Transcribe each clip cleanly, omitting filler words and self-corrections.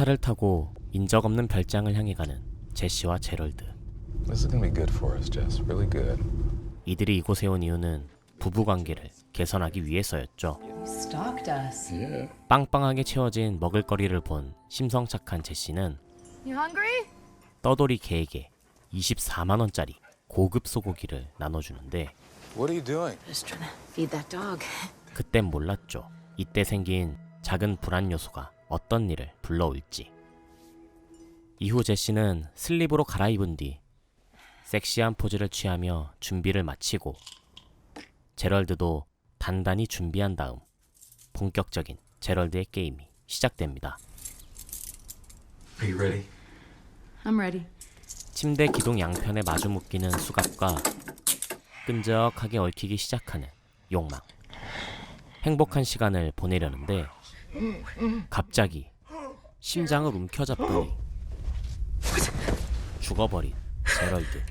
차를 타고 인적 없는 별장을 향해 가는 제시와 제럴드. This is gonna be good for us, Jess. Really good. 이들이 이곳에 온 이유는 부부관계를 개선하기 위해서였죠. You stalked us. 빵빵하게 채워진 먹을거리를 본 심성착한 제시는 You hungry? 떠돌이 개에게 24만원짜리 고급 소고기를 나눠주는데 What are you doing? Just trying to feed that dog. 그땐 몰랐죠. 이때 생긴 작은 불안 요소가 어떤 일을 불러올지. 이후 제시는 슬립으로 갈아입은 뒤 섹시한 포즈를 취하며 준비를 마치고 제럴드도 단단히 준비한 다음 본격적인 제럴드의 게임이 시작됩니다. Are you ready? I'm ready. 침대 기둥 양편에 마주 묶이는 수갑과 끈적하게 얽히기 시작하는 욕망. 행복한 시간을 보내려는데 갑자기 심장을 움켜잡더니 죽어버린 제럴드.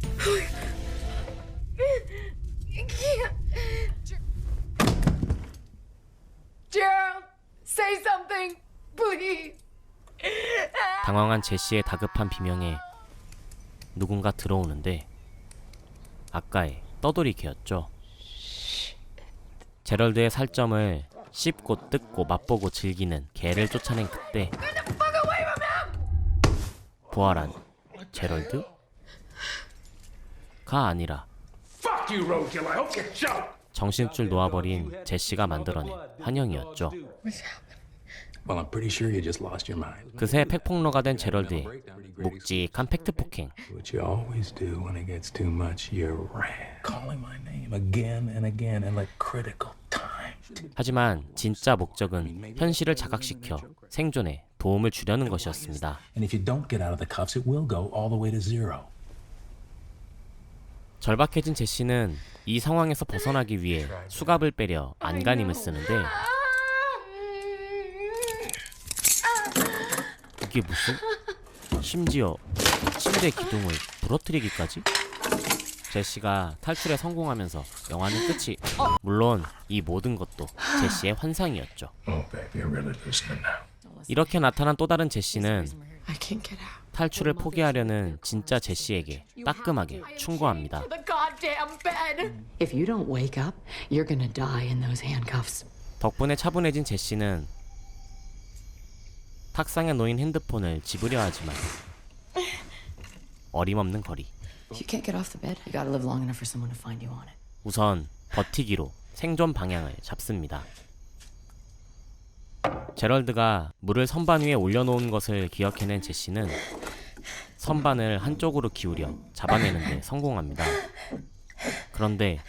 Gerald, say something, please. 당황한 제시의 다급한 비명에 누군가 들어오는데 아까의 떠돌이 개였죠. 제럴드의 살점을 씹고 뜯고 맛보고 즐기는 개를 쫓아낸 그때 부활한 제럴드가 아니라 정신줄 놓아버린 제시가 만들어낸 환영이었죠. Well, I'm pretty sure you just lost your mind. 그새 팩폭러가 된 제럴드의 묵직한 팩트 폭행. What you always do when it gets too much, you rant. Calling my name again and again and like critical time. 하지만 진짜 목적은 현실을 자각시켜 생존에 도움을 주려는 것이었습니다. And if you don't get out of the cuffs, it will go all the way to zero. 절박해진 제시는 이 상황에서 벗어나기 위해 수갑을 빼려 안간힘을 쓰는데 이게 무슨? 심지어 침대 기둥을 부러뜨리기까지? 제시가 탈출에 성공하면서 영화는 끝이. 물론 이 모든 것도 제시의 환상이었죠. Oh, baby, you're really losing it now. 이렇게 나타난 또 다른 제시는 I can't get out. 탈출을 포기하려는 진짜 제시에게 따끔하게 충고합니다. The goddamn bed. If you don't wake up, you're gonna die in those handcuffs. 덕분에 차분해진 제시는 탁상에 놓인 핸드폰을 집으려 하지만 어림없는 거리. If you can't get off the bed, you gotta live long enough for someone to find you on it. 우선 버티기로 생존 방향을 잡습니다. 제럴드가 물을 선반 위에 올려놓은 것을 기억해낸 제시는 선반을 한쪽으로 기울여 잡아내는 데 성공합니다. 그런데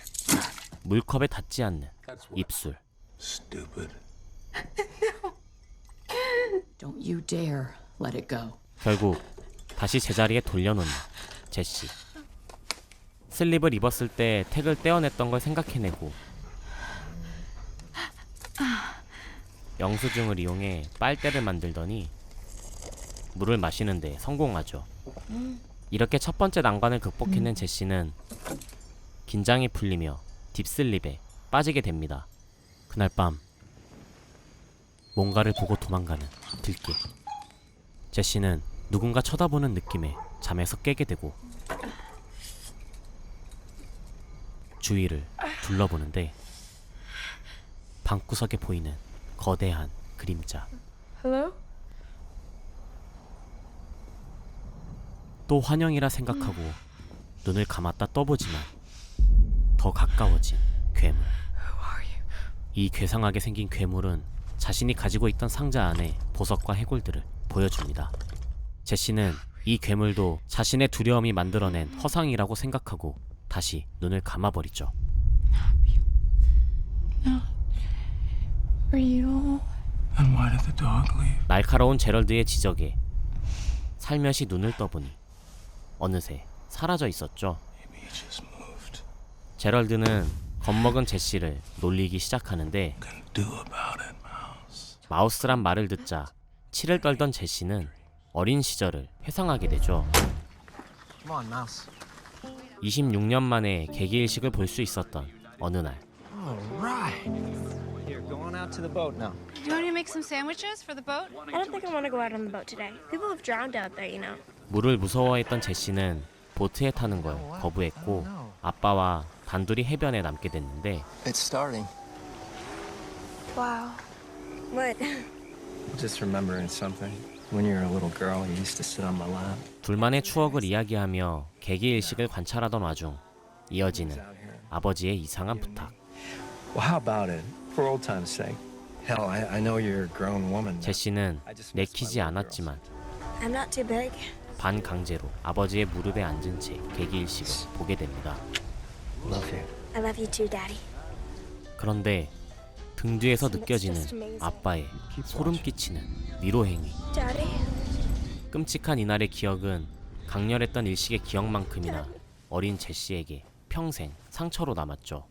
물컵에 닿지 않는 입술. Stupid. Don't you dare let it go. 결국 다시 제자리에 돌려놓는 제시. 슬립을 입었을 때 택을 떼어냈던 걸 생각해내고 영수증을 이용해 빨대를 만들더니 물을 마시는데 성공하죠. 이렇게 첫 번째 난관을 극복해낸 제시는 긴장이 풀리며 딥슬립에 빠지게 됩니다. 그날 밤 뭔가를 보고 도망가는 들개. 제시는 누군가 쳐다보는 느낌에 잠에서 깨게 되고 주위를 둘러보는데 방구석에 보이는 거대한 그림자. Hello? 또 환영이라 생각하고 눈을 감았다 떠보지만 더 가까워진 괴물. 이 괴상하게 생긴 괴물은 자신이 가지고 있던 상자 안에 보석과 해골들을 보여줍니다. 제시는 이 괴물도 자신의 두려움이 만들어낸 허상이라고 생각하고 다시 눈을 감아버리죠. Real. And why did the dog leave? 날카로운 제럴드의 지적에 살며시 눈을 떠보니 어느새 사라져 있었죠. Maybe he just moved. 제럴드는 겁먹은 제시를 놀리기 시작하는데 Can do about it, mouse. 마우스란 말을 듣자 치를 떨던 제시는 어린 시절을 회상하게 되죠. 26년 만에 개기일식을 볼 수 있었던 어느 날 Go on out to the boat now. Do you want me to make some sandwiches for the boat? I don't think I want to go out on the boat today. People have drowned out there, you know. 물을 무서워했던 제시는 보트에 타는 걸 거부했고 아빠와 단둘이 해변에 남게 됐는데 It's starting. Wow. What? Just remembering something. When you were a little girl, you used to sit on my lap. 둘만의 추억을 이야기하며 개기일식을 관찰하던 와중 이어지는 아버지의 이상한 부탁. Well, how about it? For old time's sake. Hell, I know you're a grown woman. now. 제시는 내키지 않았지만 I'm not too big. 반강제로 아버지의 무릎에 앉은 채 개기일식을 보게 됩니다. Love you. I love you too, Daddy. 그런데 등 뒤에서 느껴지는 아빠의 소름 끼치는 위로 행위. Daddy? 끔찍한 이날의 기억은 강렬했던 일식의 기억만큼이나 어린 제시에게 평생 상처로 남았죠.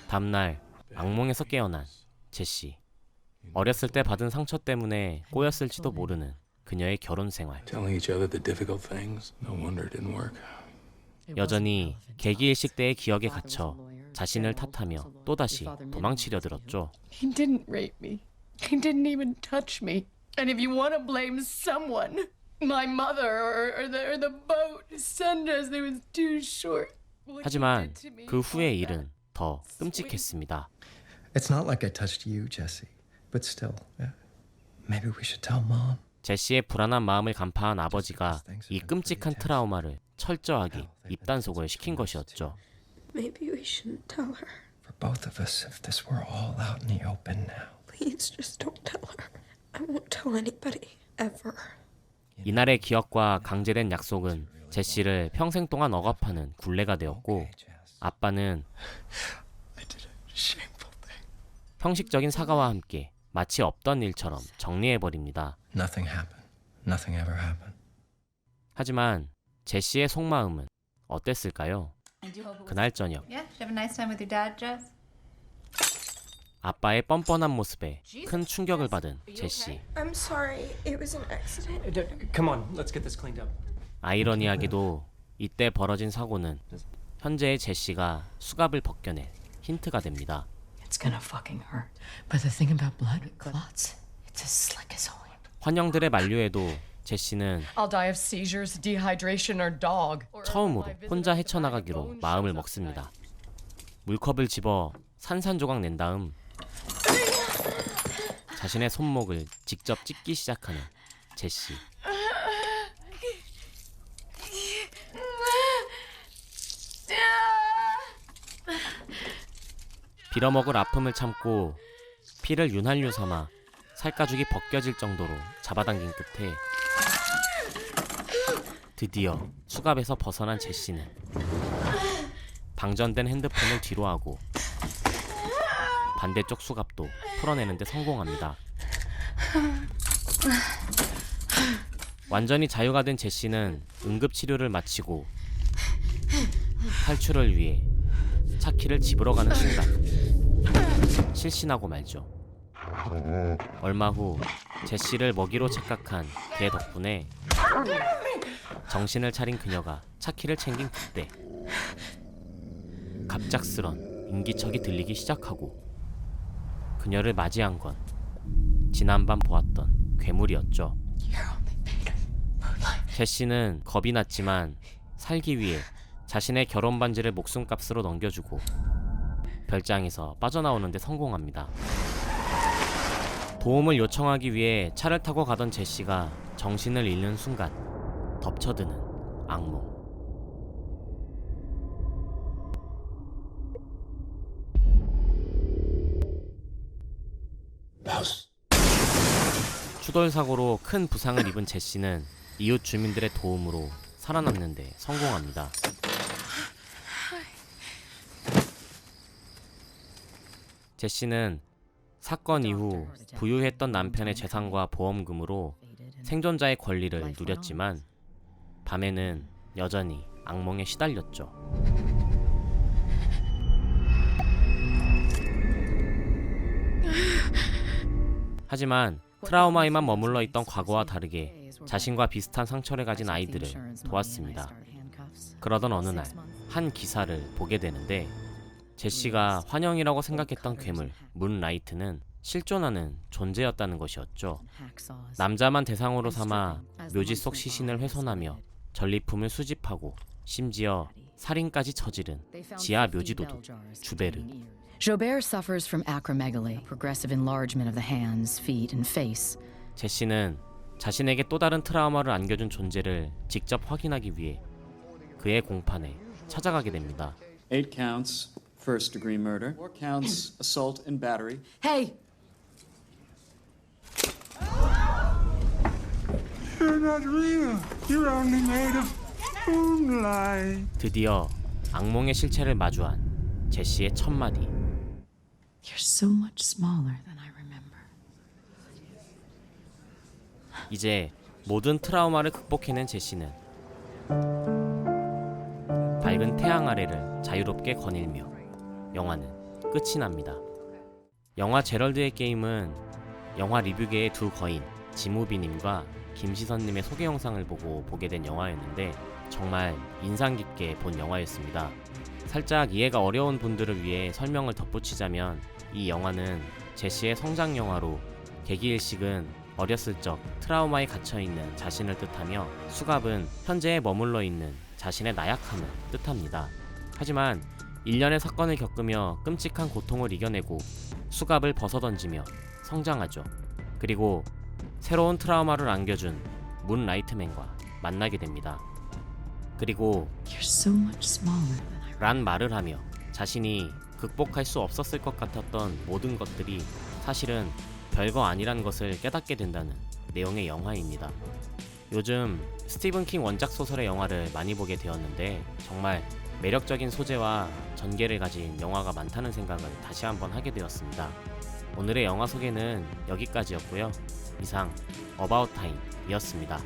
다음날 악몽에서 깨어난 제시. 어렸을 때 받은 상처 때문에 꼬였을지도 모르는 그녀의 결혼 생활. Telling each other the difficult things. No wonder it didn't work. 여전히 개기일식 때의 기억에 갇혀 자신을 탓하며 또다시 도망치려 들었죠. He didn't rape me. He didn't even touch me. And if you want to blame someone, my mother or the boat, send us. It was too short. What you 하지만 did to me. 그 후의 일은 더 끔찍했습니다. It's not like I touched you, Jesse. But still, maybe we should tell Mom. 제시의 불안한 마음을 간파한 아버지가 이 끔찍한 트라우마를 철저하게 입단속을 시킨 것이었죠. Maybe we shouldn't tell her. For both of us, if this were all out in the open now. Please just don't tell her. I won't tell anybody. Ever. 이날의 기억과 강제된 약속은 제시를 평생 동안 억압하는 굴레가 되었고 아빠는 I did a shameful thing. 형식적인 사과와 함께 마치 없던 일처럼 정리해버립니다. Nothing happened. Nothing ever happened. 하지만 제시의 속마음은 어땠을까요? 그날 저녁 Yeah, did you have a nice time with your dad, Jess? 아빠의 뻔뻔한 모습에 큰 충격을 받은 제시. I'm sorry. It was an accident. Come on, let's get this cleaned up. 아이러니하게도 이때 벌어진 사고는 현재의 제시가 수갑을 벗겨낼 힌트가 됩니다. It's gonna fucking hurt. But the thing about blood clots, it's as slick as oil. 환영들의 만류에도 제시는 I'll die of seizures, dehydration, or dog. 처음으로 혼자 헤쳐나가기로 마음을 먹습니다. 물컵을 집어 산산조각 낸 다음 자신의 손목을 직접 찢기 시작하는 제시. 빌어먹을 아픔을 참고 피를 윤활유 삼아 살가죽이 벗겨질 정도로 잡아당긴 끝에 드디어 수갑에서 벗어난 제시는 방전된 핸드폰을 뒤로 하고 반대쪽 수갑도 풀어내는 데 성공합니다. 완전히 자유가 된 제시는 응급치료를 마치고 탈출을 위해 차키를 집으러 가는 순간 실신하고 말죠. 얼마 후 제시를 먹이로 착각한 개 덕분에 정신을 차린 그녀가 차키를 챙긴 그때 갑작스런 인기척이 들리기 시작하고 그녀를 맞이한 건 지난밤 보았던 괴물이었죠. 제시는 겁이 났지만 살기 위해 자신의 결혼 반지를 목숨값으로 넘겨주고 별장에서 빠져나오는 데 성공합니다. 도움을 요청하기 위해 차를 타고 가던 제시가 정신을 잃는 순간 덮쳐드는 악몽. 추돌 사고로 큰 부상을 입은 제시는 이웃 주민들의 도움으로 살아남는 데 성공합니다. 제시는 사건 이후 부유했던 남편의 재산과 보험금으로 생존자의 권리를 누렸지만 밤에는 여전히 악몽에 시달렸죠. 하지만 트라우마에만 머물러 있던 과거와 다르게 자신과 비슷한 상처를 가진 아이들을 도왔습니다. 그러던 어느 날 한 기사를 보게 되는데 제시가 환영이라고 생각했던 괴물 문라이트는 실존하는 존재였다는 것이었죠. 남자만 대상으로 삼아 묘지 속 시신을 훼손하며 전리품을 수집하고 심지어 살인까지 저지른 지하 묘지도둑 주베르. Jobert suffers from acromegaly, progressive enlargement of the hands, feet, and face. 제시는 자신에게 또 다른 트라우마를 안겨준 존재를 직접 확인하기 위해 그의 공판에 찾아가게 됩니다. 8 counts first degree murder, 4 counts assault and battery. Hey! You're not real. You're only made of moonlight. 드디어 악몽의 실체를 마주한 제시의 첫 마디. You're so much smaller than I remember. 이제 모든 트라우마를 극복해낸 제시는 밝은 태양 아래를 자유롭게 거닐며 영화는 끝이 납니다. 영화 제럴드의 게임은 영화 리뷰계의 두 거인 지무비님과 김시선님의 소개 영상을 보고 보게 된 영화였는데 정말 인상 깊게 본 영화였습니다. 살짝 이해가 어려운 분들을 위해 설명을 덧붙이자면 이 영화는 제시의 성장 영화로 개기일식은 어렸을 적 트라우마에 갇혀있는 자신을 뜻하며 수갑은 현재에 머물러 있는 자신의 나약함을 뜻합니다. 하지만 일련의 사건을 겪으며 끔찍한 고통을 이겨내고 수갑을 벗어던지며 성장하죠. 그리고 새로운 트라우마를 안겨준 문라이트맨과 만나게 됩니다. 그리고 You're so much smaller than I 란 말을 하며 자신이 극복할 수 없었을 것 같았던 모든 것들이 사실은 별거 아니란 것을 깨닫게 된다는 내용의 영화입니다. 요즘 스티븐 킹 원작 소설의 영화를 많이 보게 되었는데 정말 매력적인 소재와 전개를 가진 영화가 많다는 생각을 다시 한번 하게 되었습니다. 오늘의 영화 소개는 여기까지였고요. 이상 어바웃 타임이었습니다.